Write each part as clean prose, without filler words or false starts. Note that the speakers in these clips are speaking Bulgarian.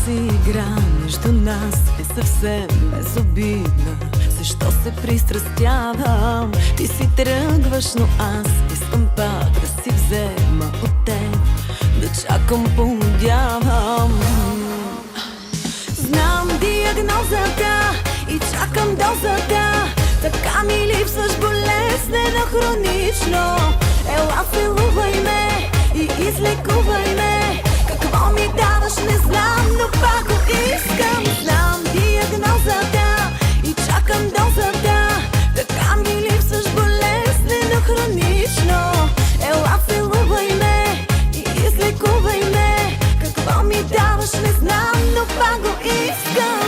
Тази игра между нас е съвсем безобидна. Защо се пристрастявам? Ти си тръгваш, но аз искам пак да си взема от теб, да чакам, полудявам. Знам диагнозата и чакам дозата. Така ми липсваш болезнено, хронично. Ела, целувай ме и излекувай ме. Какво ми даваш не знам, но пак го искам. Знам диагнозата и чакам дозата. Така ми липсваш болезнено, хронично. Ела, целувай ме и излекувай ме. Какво ми даваш не знам, но пак го искам.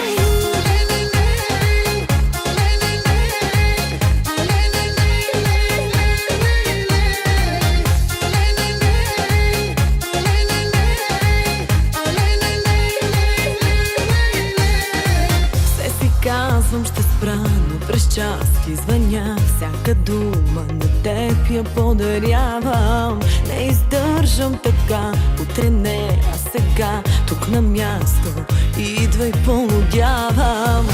Казвам, ще спра, но през части звъня. Всяка дума на теб я подарявам. Не издържам така, утре не, а сега тук на място идвай, полудявам.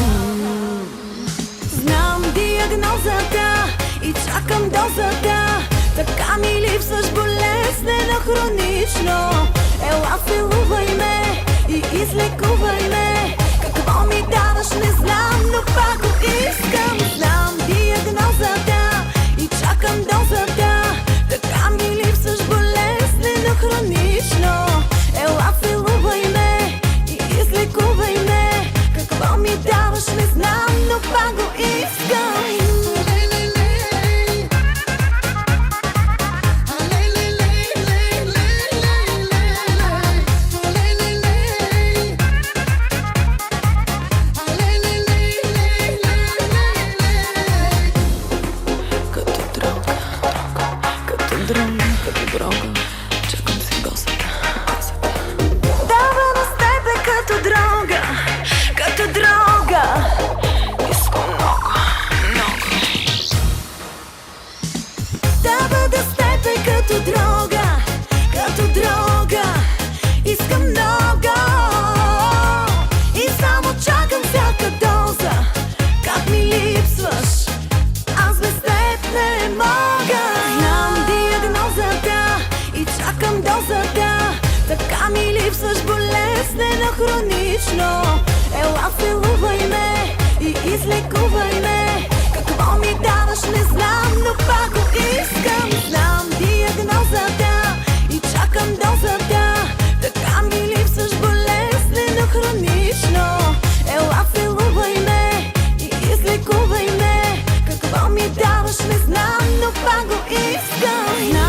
Знам диагнозата и чакам дозата. Така ми липсваш болезнено, хронично. Ела, целувай ме и излекувай ме. Какво ми даваш не знам, но пак го искам. Знам диагнозата и чакам дозата. Така ми липсваш болезнено, хронично. Ела, целувай ме и излекувай ме. Какво ми даваш не знам, но пак го искам. Като дрога, чакам си дозата. Давам с тебе като дрога, като дрога. Искам много, много. Да бъда с тебе като дрога, като дрога. Искам много и само чакам всяка доза. Как ми липсваш, аз без теб не мога. И чакам дозата. Така ми липсваш болезнено, хронично. Ела, целувай ме и излекувай ме. Какво ми даваш не знам, но пак го искам. Знам диагнозата и чакам дозата. Така ми липсваш болезнено, хронично. Ела, целувай ме и излекувай ме. Какво ми даваш не знам, но пак го искам.